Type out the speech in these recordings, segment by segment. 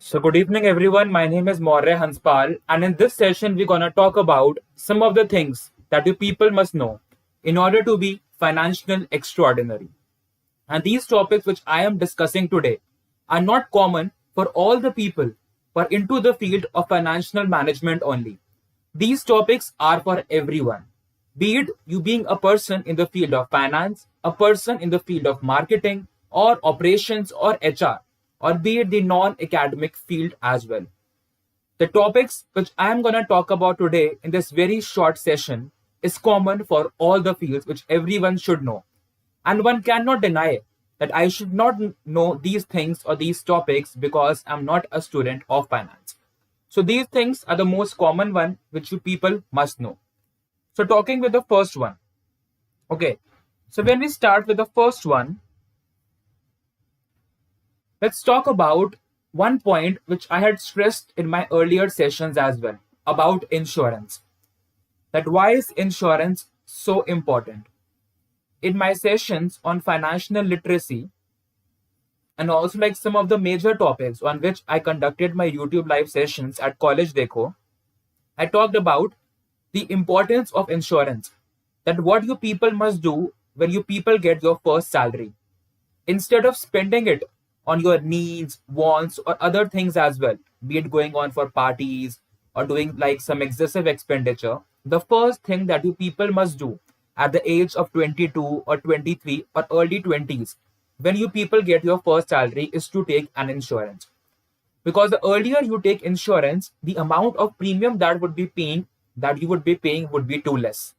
So, good evening, everyone. My name is Maurya Hanspal, and in this session, we're going to talk about some of the things that you people must know in order to be financial extraordinary. And these topics which I am discussing today are not common for all the people who are into the field of financial management only. These topics are for everyone, be it you being a person in the field of finance, a person in the field of marketing or operations or HR, or be it the non academic field as well. The topics which I am going to talk about today in this very short session is common for all the fields which everyone should know. And one cannot deny that I should not know these things or these topics because I'm not a student of finance. So these things are the most common one which you people must know. So talking with the first one. Okay. So when we start with the first one, let's talk about one point which I had stressed in my earlier sessions as well about insurance. That why is insurance so important? In my sessions on financial literacy and also like some of the major topics on which I conducted my YouTube live sessions at College Dekho, I talked about the importance of insurance. That what you people must do when you people get your first salary. Instead of spending it on your needs, wants, or other things as well, be it going on for parties or doing like some excessive expenditure, the first thing that you people must do at the age of 22 or 23 or early 20s, when you people get your first salary, is to take an insurance. Because the earlier you take insurance, the amount of premium that you would be paying would be too less.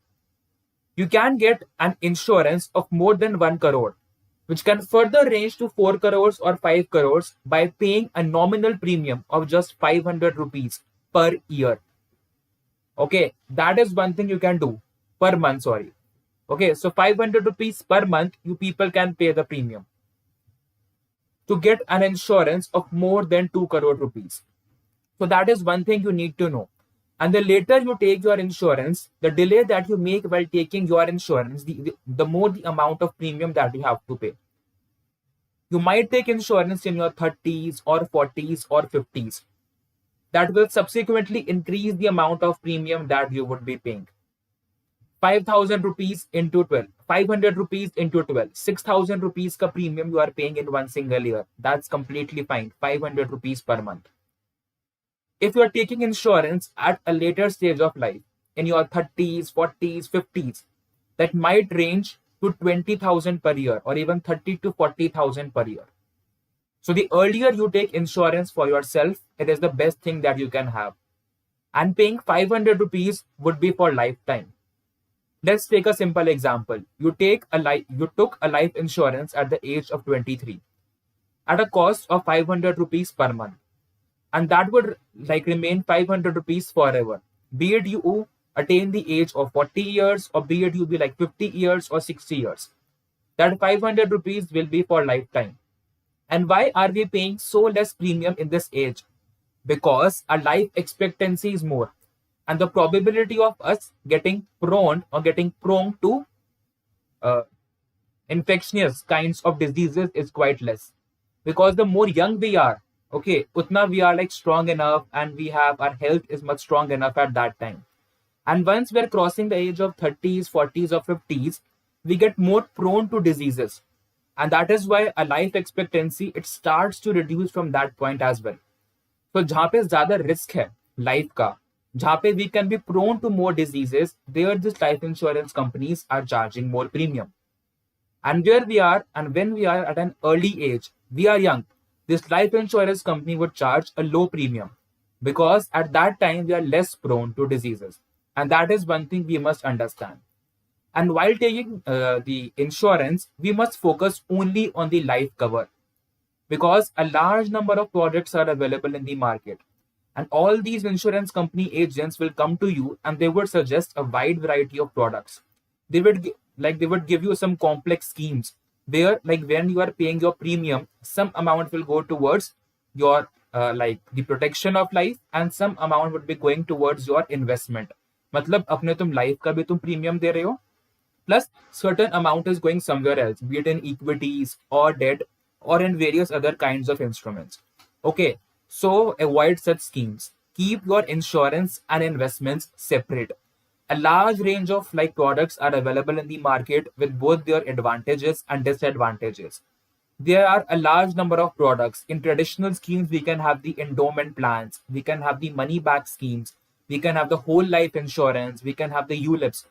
You can get an insurance of more than 1 crore, which can further range to 4 crores or 5 crores by paying a nominal premium of just 500 rupees per year. Okay, that is one thing you can do per month, sorry. Okay, so 500 rupees per month, you people can pay the premium to get an insurance of more than 2 crore rupees. So that is one thing you need to know. And the later you take your insurance, the delay that you make while taking your insurance, the more the amount of premium that you have to pay. You might take insurance in your 30s or 40s or 50s. That will subsequently increase the amount of premium that you would be paying. 5,000 rupees into 12, 500 rupees into 12, 6,000 rupees ka premium you are paying in one single year. That's completely fine. 500 rupees per month. If you are taking insurance at a later stage of life, in your 30s, 40s, 50s, that might range to 20,000 per year or even 30 to 40,000 per year. So the earlier you take insurance for yourself, it is the best thing that you can have. And paying 500 rupees would be for lifetime. Let's take a simple example. You took a life insurance at the age of 23 at a cost of 500 rupees per month. And that would like remain 500 rupees forever. Be it you attain the age of 40 years or be it you be like 50 years or 60 years. That 500 rupees will be for lifetime. And why are we paying so less premium in this age? Because our life expectancy is more. And the probability of us getting prone to infectious kinds of diseases is quite less. Because the more young we are, okay, utna we are like strong enough and our health is much strong enough at that time. And once we're crossing the age of 30s, 40s or 50s, we get more prone to diseases. And that is why a life expectancy, it starts to reduce from that point as well. So जहाँ पे ज़्यादा risk है life का, जहाँ पे we can be prone to more diseases, there these life insurance companies are charging more premium. And where we are and when we are at an early age, we are young, this life insurance company would charge a low premium because at that time we are less prone to diseases. And that is one thing we must understand. And while taking the insurance, we must focus only on the life cover because a large number of products are available in the market. And all these insurance company agents will come to you and they would suggest a wide variety of products. They would give you some complex schemes where like when you are paying your premium, some amount will go towards your like the protection of life and some amount would be going towards your investment. मतलब अपने तुम life का भी तुम premium दे रहे हो plus certain amount is going somewhere else, be it in equities or debt or in various other kinds of instruments. Okay, So avoid such schemes. Keep your insurance and investments separate. A large range of like products are available in the market with both their advantages and disadvantages. There are a large number of products. In traditional schemes, we can have the endowment plans, we can have the money back schemes, we can have the whole life insurance, we can have the ULIPs.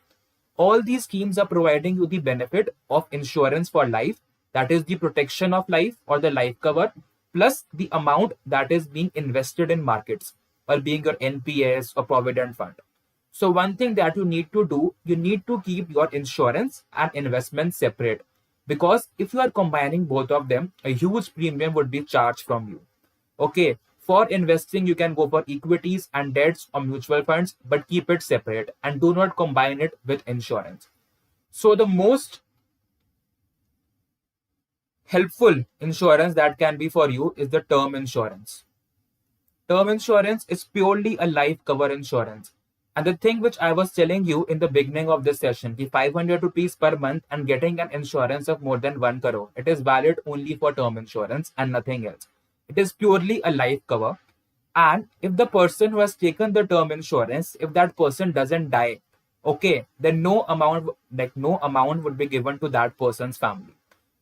All these schemes are providing you the benefit of insurance for life, that is the protection of life or the life cover, plus the amount that is being invested in markets or being your NPS or provident fund. So one thing that you need to do, you need to keep your insurance and investment separate, because if you are combining both of them, a huge premium would be charged from you. Okay, for investing, you can go for equities and debts or mutual funds, but keep it separate and do not combine it with insurance. So, the most helpful insurance that can be for you is the term insurance. Term insurance is purely a life cover insurance. And the thing which I was telling you in the beginning of this session, the 500 rupees per month and getting an insurance of more than 1 crore, it is valid only for term insurance and nothing else. It is purely a life cover. And if the person who has taken the term insurance, if that person doesn't die, okay, then no amount would be given to that person's family.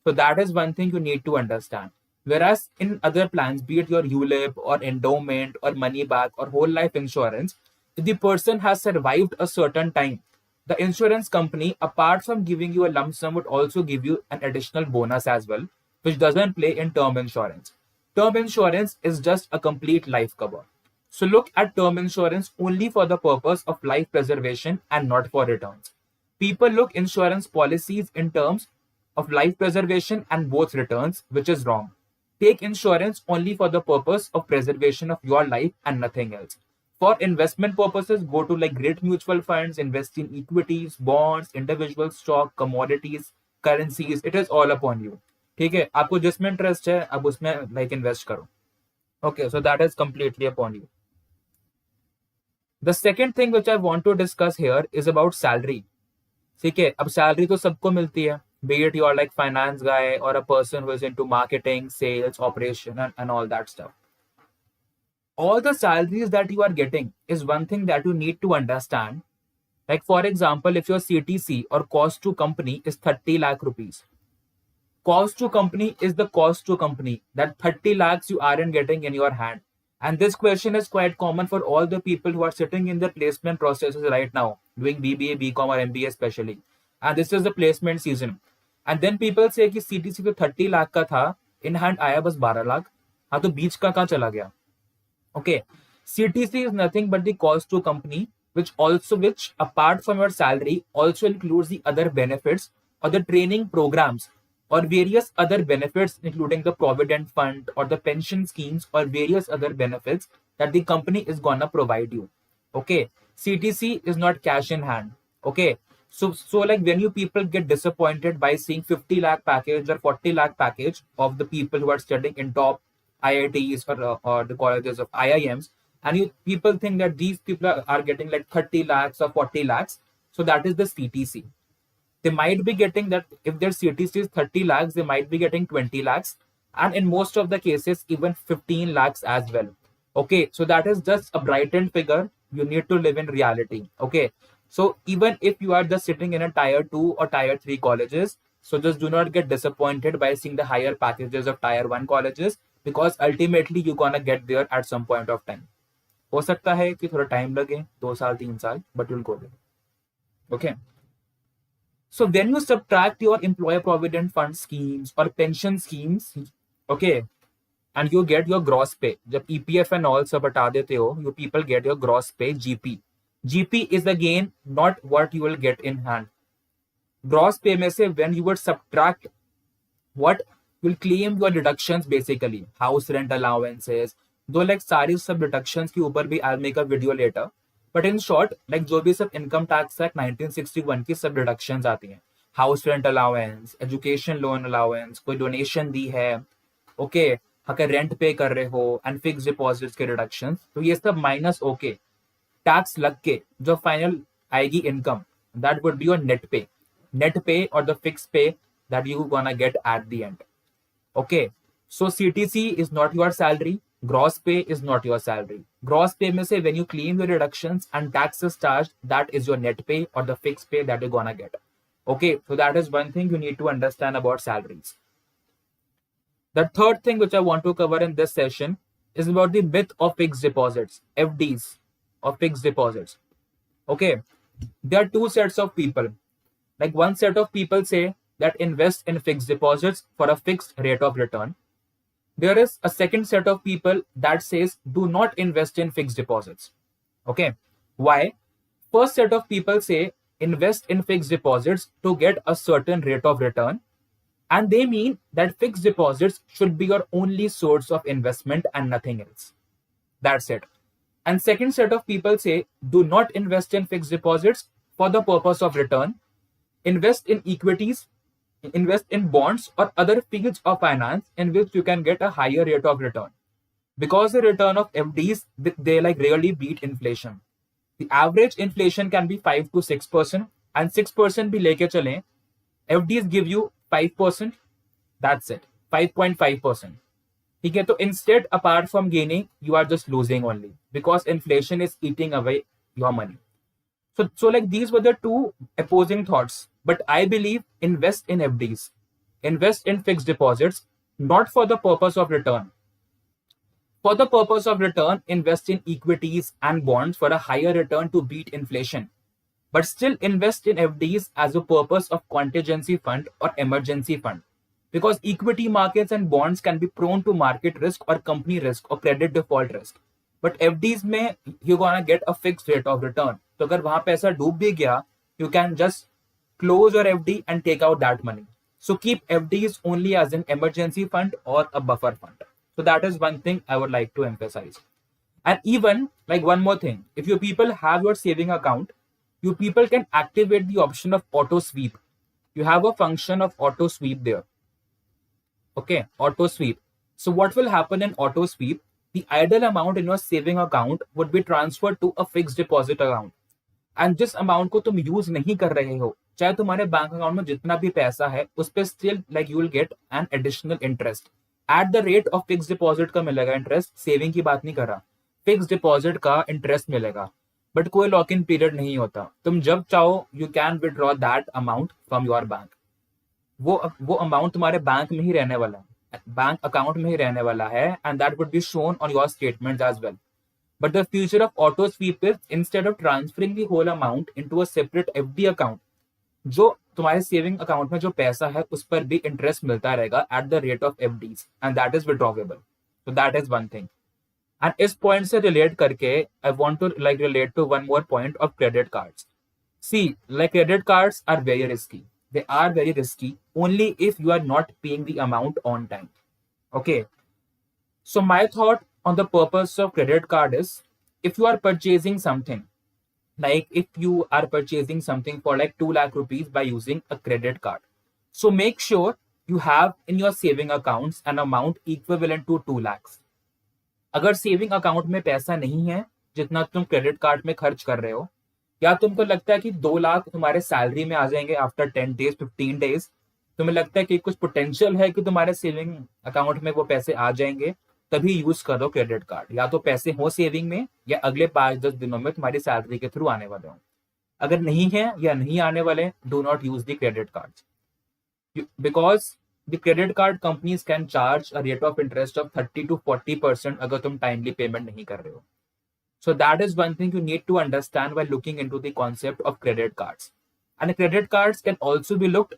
So that is one thing you need to understand. Whereas in other plans, be it your ULIP or endowment or money back or whole life insurance, if the person has survived a certain time, the insurance company, apart from giving you a lump sum, would also give you an additional bonus as well, which doesn't play in term insurance. Term insurance is just a complete life cover. So look at term insurance only for the purpose of life preservation and not for returns. People look insurance policies in terms of life preservation and both returns, which is wrong. Take insurance only for the purpose of preservation of your life and nothing else. For investment purposes, go to like great mutual funds, invest in equities, bonds, individual stock, commodities, currencies. It is all upon you. ठीक है, आपको जिसमें interest है आप उसमें like invest करो. Okay, so that is completely upon you. The second thing which I want to discuss here is about salary. ठीक है, अब salary तो सबको मिलती है, be it you are like finance guy or a person who is into marketing, sales, operation and all that stuff. All the salaries that you are getting is one thing that you need to understand. Like for example, if your CTC or cost to company is 30 lakh rupees, cost to company is the cost to company, that 30 lakhs you aren't getting in your hand. And this question is quite common for all the people who are sitting in the placement processes right now, doing BBA, BCom or MBA especially. And this is the placement season. And then people say कि CTC तो 30 लाख का था, in hand आया बस 12 लाख, हाँ तो बीच का कहाँ चला गया? Okay, CTC is nothing but the cost to company, which apart from your salary also includes the other benefits or the training programs or various other benefits, including the provident fund or the pension schemes or various other benefits that the company is gonna provide you. Okay, CTC is not cash in hand. Okay, so like when you people get disappointed by seeing 50 lakh package or 40 lakh package of the people who are studying in top IITs or the colleges of IIMs, and you people think that these people are getting like 30 lakhs or 40 lakhs, so that is the CTC. They might be getting that, if their CTC is 30 lakhs, they might be getting 20 lakhs, and in most of the cases, even 15 lakhs as well. Okay, so that is just a brightened figure. You need to live in reality. Okay, so even if you are just sitting in a tier 2 or tier 3 colleges, so just do not get disappointed by seeing the higher packages of tier 1 colleges, because ultimately you're gonna get there at some point of time. हो सकता है कि थोड़ा time लगे, 2 साल 3 साल, but you'll go there. Okay. So when you subtract your employer provident fund schemes or pension schemes, okay, and you get your gross pay, जब EPF and all सब हटा देते हो, you people get your gross pay, GP. GP is again not what you will get in hand. Gross pay में से when you would subtract what will claim your deductions, basically house rent allowances, though like सारी सब deductions के ऊपर भी I'll make a video later. But in short, like जो भी सब income tax act 1961 की सब deductions आती हैं, house rent allowance, education loan allowance, कोई donation दी है, okay, अगर rent pay कर रहे हो and fixed deposits के deductions, तो ये सब minus okay, tax लग के जो final आएगी income, that would be your net pay or the fixed pay that you gonna get at the end. Okay, so CTC is not your salary, Gross pay is not your salary. Gross pay में से when you claim your deductions and taxes charged, that is your net pay or the fixed pay that you're gonna get. Okay, so that is one thing you need to understand about salaries. The third thing which I want to cover in this session is about the myth of fixed deposits, FDs, or fixed deposits. Okay, there are two sets of people. Like one set of people say that invest in fixed deposits for a fixed rate of return. There is a second set of people that says do not invest in fixed deposits. Okay, why? First set of people say invest in fixed deposits to get a certain rate of return, and they mean that fixed deposits should be your only source of investment and nothing else. That's it. And second set of people say do not invest in fixed deposits for the purpose of return. Invest in equities, invest in bonds or other fields of finance in which you can get a higher rate of return. Because the return of FDs, they like really beat inflation. The average inflation can be 5 to 6% and 6% भी लेके चलें, FDs give you 5%, that's it, 5.5%. ठीक है, तो instead apart from gaining, you are just losing only because inflation is eating away your money. So like these were the two opposing thoughts, but I believe invest in FDs, invest in fixed deposits, not for the purpose of return. For the purpose of return, invest in equities and bonds for a higher return to beat inflation. But still invest in FDs as a purpose of contingency fund or emergency fund. Because equity markets and bonds can be prone to market risk or company risk or credit default risk. But FDs में you're gonna get a fixed rate of return. तो अगर वहां पैसा डूब भी गया, you can just close your FD and take out that money. So keep FDs only as an emergency fund or a buffer fund. So that is one thing I would like to emphasize. And even like one more thing, if you people have your saving account, you people can activate the option of auto sweep. You have a function of auto sweep there. Okay, auto sweep. So what will happen in auto sweep? The idle amount in your saving account would be transferred to a fixed deposit account. And जिस amount को तुम use नहीं कर रहे हो, चाहे तुम्हारे bank account में जितना भी पैसा है, उस पर still like you will get an additional interest eight the rate of fix deposit का मिलेगा इंटरेस्ट. सेविंग की बात नहीं कर रहा, फिक्स डिपॉजिट का इंटरेस्ट मिलेगा, बट कोई लॉक इन पीरियड नहीं होता. तुम जब चाहो you can withdraw that amount from your bank. वो अमाउंट तुम्हारे बैंक में ही रहने वाला है, बैंक अकाउंट में ही रहने वाला है, and that would be shown on your statements as well. But the feature of auto sweep is instead of transferring the whole amount into a separate FD account, जो तुम्हारे सेविंग अकाउंट में जो पैसा है उस पर भी इंटरेस्ट मिलता रहेगा at the rate of FDs, and that is withdrawable. So that is one thing. And इस पॉइंट से रिलेट करके I want to like relate to one more point of credit cards. See like credit cards are very risky. They are very risky only if you are not paying the amount on time. Okay. So my thought on the purpose of credit card is, if you are purchasing something, like if you are purchasing something for like 2 lakh rupees by using a credit card, so make sure you have in your saving accounts an amount equivalent to 2 lakhs. अगर saving account में पैसा नहीं है जितना तुम credit card में खर्च कर रहे हो, या तुमको लगता है कि 2 लाख तुम्हारे सैलरी में आ जाएंगे आफ्टर 10 डेज 15 डेज, तुम्हें लगता है कि कुछ पोटेंशियल है कि तुम्हारे सेविंग अकाउंट में वो पैसे आ जाएंगे, तभी यूज करो क्रेडिट कार्ड. या तो पैसे हो सेविंग में या अगले 5-10 दिनों में तुम्हारी सैलरी के थ्रू आने वाले हो. अगर नहीं है या नहीं आने वाले, do not use the credit card, because the credit card companies can charge a rate of interest of 30 to 40% अगर तुम टाइमली पेमेंट नहीं कर रहे हो. So that is one thing you need to understand while looking into the concept of credit cards. And credit cards can also be looked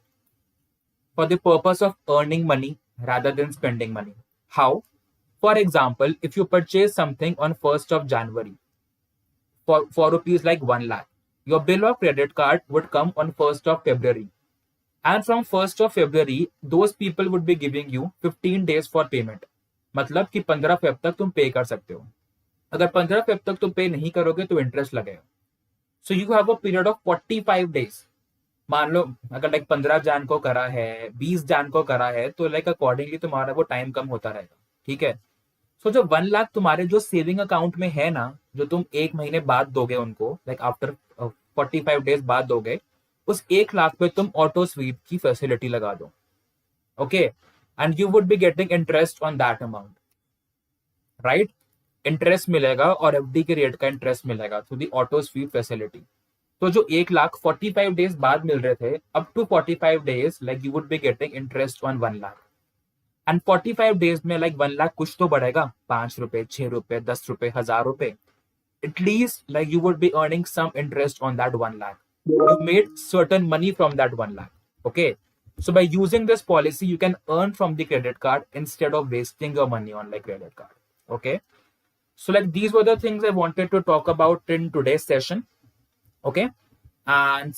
for the purpose of earning money rather than spending money. How? For example, if you purchase something on 1st of January for rupees like 1 lakh, your bill of credit card would come on 1st of February. And from 1st of February, those people would be giving you 15 days for payment. मतलब कि 15 Feb तक तुम पे कर सकते हो. अगर 15 Feb तक तुम पे नहीं करोगे तो इंटरेस्ट लगेगा. So you have a period of 45 days. मान लो अगर लाइक 15 जैन को करा है, 20 जैन को करा है, तो लाइक अकॉर्डिंगली तुम्हारा वो टाइम कम होता रहेगा. ठीक है. सो जो 1 लाख तुम्हारे जो सेविंग अकाउंट में है ना, जो तुम 1 महीने बाद दोगे उनको, लाइक आफ्टर 45 डेज बाद दोगे, उस 1 लाख पे तुम ऑटो स्वीप की फैसिलिटी लगा दो. Okay. And you would be getting interest on that amount. Right? Interest मिलेगा और एफडी के रेट का इंटरेस्ट मिलेगा through the auto SVEEP facility. तो जो 1 लाख 45 डेज बाद मिल रहे थे, up to 45 days like you would be getting interest on 1 lakh. And 45 days में लाइक 1 लाख कुछ तो बढ़ेगा, 5 रुपए, 6 रुपए, 10 रुपए, 1000 रुपए, at least like you would be earning some interest on that 1 lakh. You made certain money from that 1 lakh. Okay. So by using this policy, you can earn from the credit card instead of wasting your money on like credit card. Okay. So like these were the things I wanted to talk about in today's session. Okay. And